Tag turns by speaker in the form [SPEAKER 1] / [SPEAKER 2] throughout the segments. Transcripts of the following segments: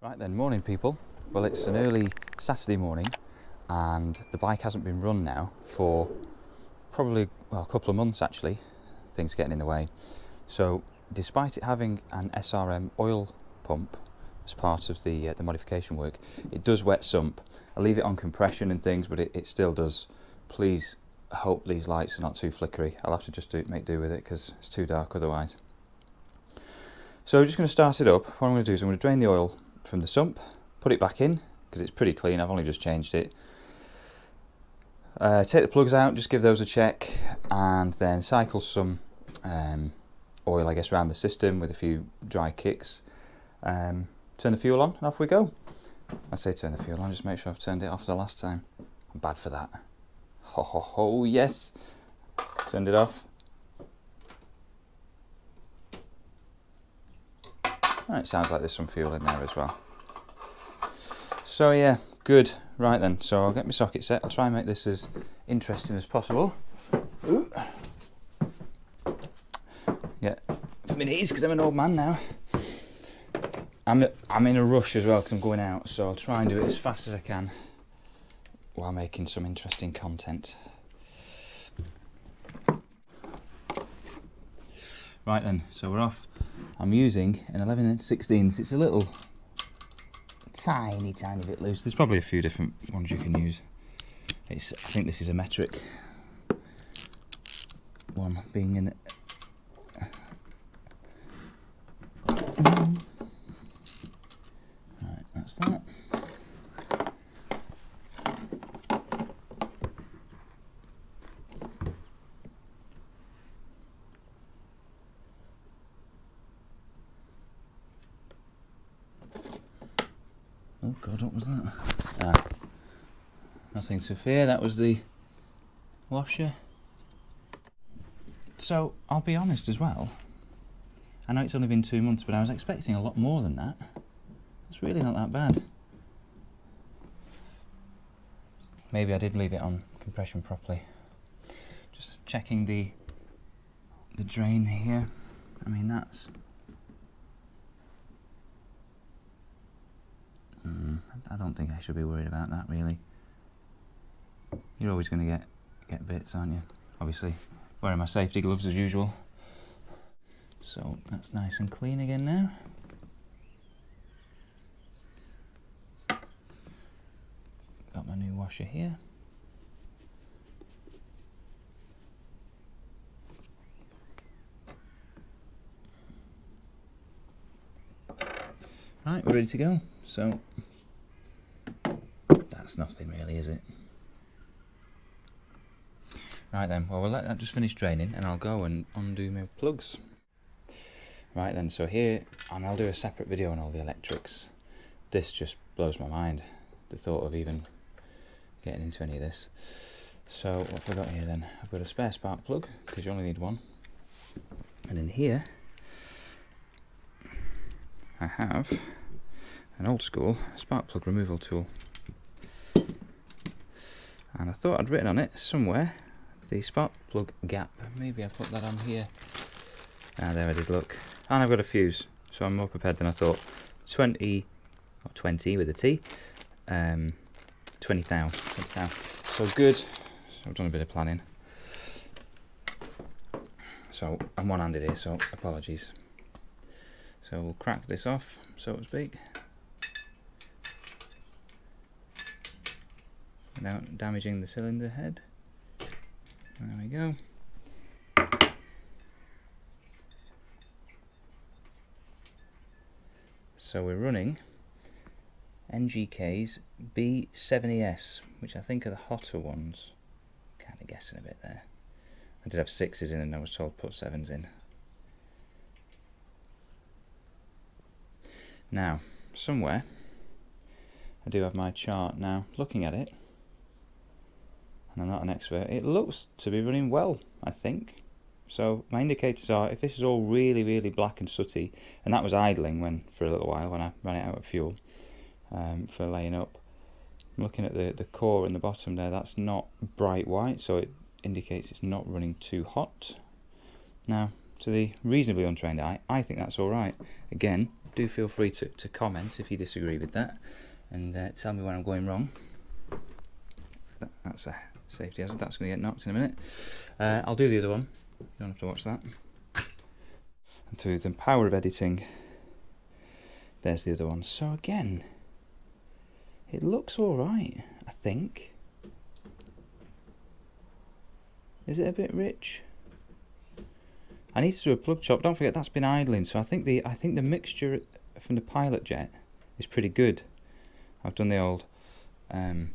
[SPEAKER 1] Right then, morning people. Well, it's an early Saturday morning and the bike hasn't been run now for probably, well, a couple of months actually. Things getting in the way. So despite it having an SRM oil pump as part of the modification work, it does wet sump. I leave it on compression and things, but it still does. Please hope these lights are not too flickery. I'll have to just make do with it because it's too dark otherwise. So we're just going to start it up. What I'm going to do is I'm going to drain the oil from the sump, put it back in because it's pretty clean. I've only just changed it. Take the plugs out, just give those a check, and then cycle some oil, I guess, around the system with a few dry kicks. Turn the fuel on and off we go. I say turn the fuel on, just make sure I've turned it off the last time. I'm bad for that. Ho ho ho, yes! Turned it off. It sounds like there's some fuel in there as well. So yeah, good. Right then, so I'll get my socket set. I'll try and make this as interesting as possible. Ooh. Yeah, for my knees because I'm an old man now. I'm in a rush as well because I'm going out, so I'll try and do it as fast as I can while making some interesting content. Right then, so we're off. I'm using an 11/16. It's a little tiny bit loose. There's probably a few different ones you can use. I think this is a metric one being in it. Right, that's that. Oh God, what was that? Nothing to fear, that was the washer. So, I'll be honest as well, I know it's only been 2 months, but I was expecting a lot more than that. It's really not that bad. Maybe I did leave it on compression properly. Just checking the drain here. I mean, that's... I don't think I should be worried about that really. You're always going to get bits, aren't you? Obviously, wearing my safety gloves as usual. So that's nice and clean again now. Got my new washer here. Right, we're ready to go. So that's nothing really, is it? Right then, well, we'll let that just finish draining and I'll go and undo my plugs. Right then, so here, and I'll do a separate video on all the electrics. This just blows my mind, the thought of even getting into any of this. So what have I got here then? I've got a spare spark plug, because you only need one. And in here, I have an old school spark plug removal tool. And I thought I'd written on it somewhere the spark plug gap. Maybe I put that on here. There I did, look. And I've got a fuse, so I'm more prepared than I thought. 20 with a T, 20 thou. So good. So I've done a bit of planning. So I'm one-handed here, so apologies. So we'll crack this off, so to speak, without damaging the cylinder head. There we go. So we're running NGK's B70S, which I think are the hotter ones. Kind of guessing a bit there. I did have 6s in and I was told put 7s in. Now, somewhere, I do have my chart now. Looking at it, and I'm not an expert, it looks to be running well, I think. So my indicators are, if this is all really black and sooty, and that was idling for a little while when I ran it out of fuel for laying up. I'm looking at the core in the bottom there, that's not bright white, so it indicates it's not running too hot. Now, to the reasonably untrained eye, I think that's alright. Again, do feel free to comment if you disagree with that, and tell me where I'm going wrong. That's a safety hazard, that's going to get knocked in a minute. I'll do the other one, you don't have to watch that. And through the power of editing, there's the other one. So again, it looks alright, I think. Is it a bit rich? I need to do a plug chop. Don't forget that's been idling, so I think the mixture from the pilot jet is pretty good. I've done the old, you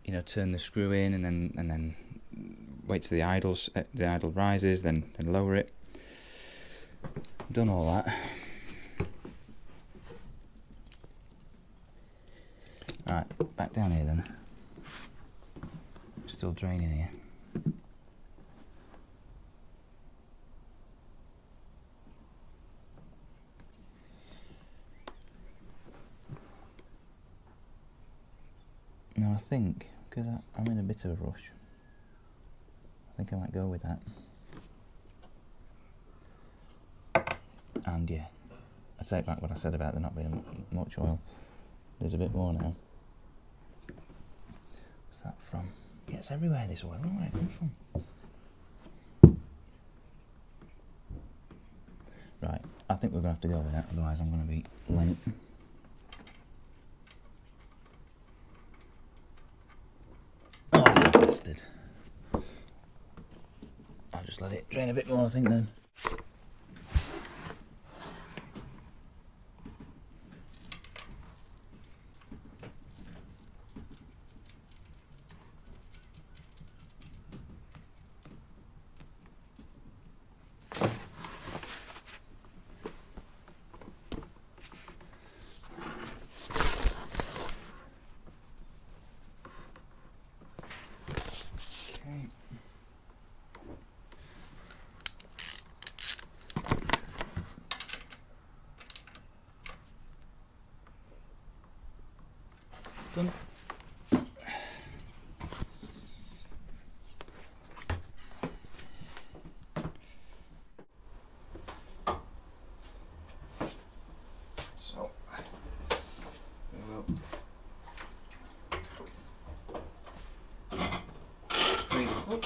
[SPEAKER 1] know, turn the screw in and then wait till the idle rises, then lower it. I've done all that. Right, back down here then. Still draining here. Now I think, because I'm in a bit of a rush, I think I might go with that. And yeah, I take back what I said about there not being much oil. There's a bit more now. What's that from? It gets everywhere, this oil. Where it come from? Right, I think we're going to have to go with that, otherwise I'm going to be late. Oh, you bastard. I'll just let it drain a bit more, I think, then. Done. So we will clean it up.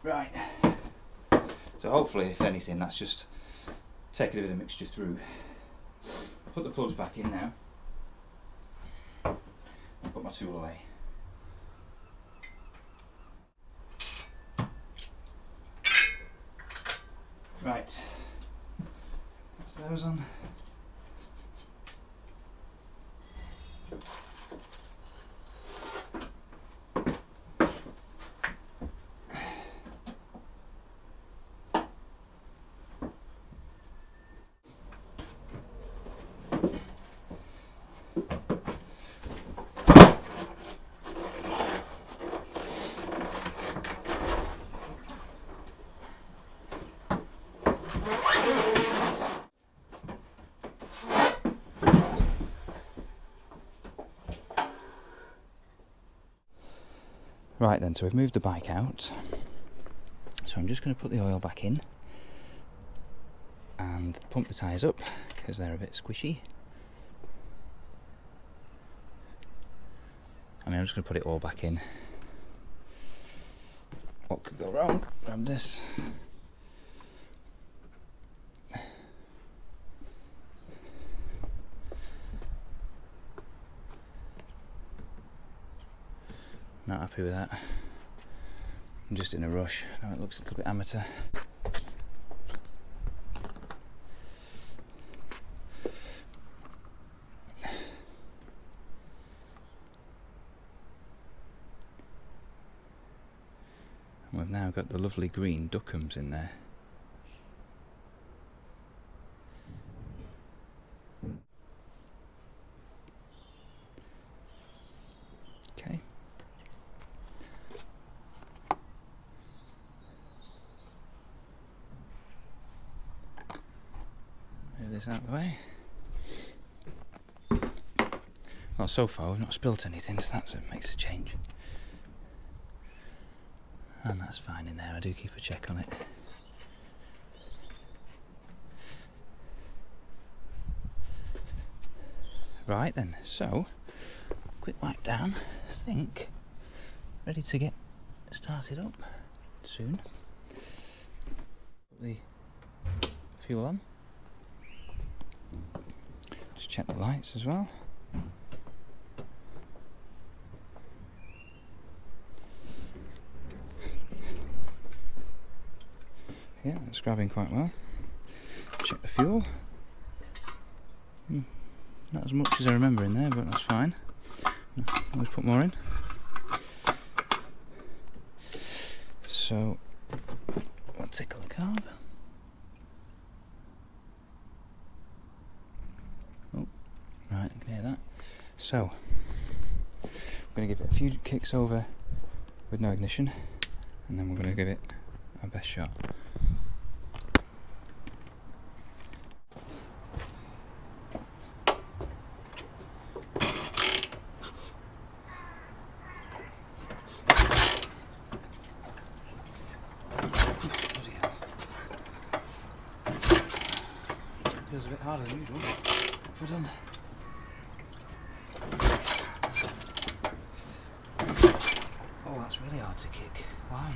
[SPEAKER 1] Right, so hopefully, if anything, that's just taking a bit of mixture through. I'll put the plugs back in now and put my tool away. Right, that's those on. Right then, so we've moved the bike out, so I'm just going to put the oil back in and pump the tyres up because they're a bit squishy. I mean, I'm just going to put it all back in. What could go wrong? Grab this. Not happy with that. I'm just in a rush. Now it looks a little bit amateur. And we've now got the lovely green duckums in there. Get this out of the way. Well, so far we've not spilt anything, so that makes a change. And that's fine in there, I do keep a check on it. Right then, so, quick wipe down, I think, ready to get started up soon. Put the fuel on. Just check the lights as well. Yeah, it's grabbing quite well. Check the fuel. Not as much as I remember in there, but that's fine. Always put more in. So, we'll tickle the carb. Oh, right, I can hear that. So, we're going to give it a few kicks over with no ignition, and then we're going to give it our best shot. Feels a bit harder than usual. If we're done. Oh, that's really hard to kick. Why?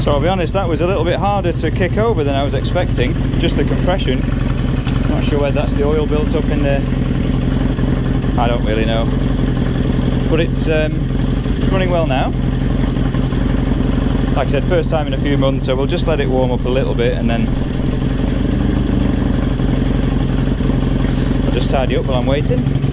[SPEAKER 1] So I'll be honest, that was a little bit harder to kick over than I was expecting, just the compression. Not sure whether that's the oil built up in there. I don't really know. But it's running well now. Like I said, first time in a few months, so we'll just let it warm up a little bit and then I'll just tidy up while I'm waiting.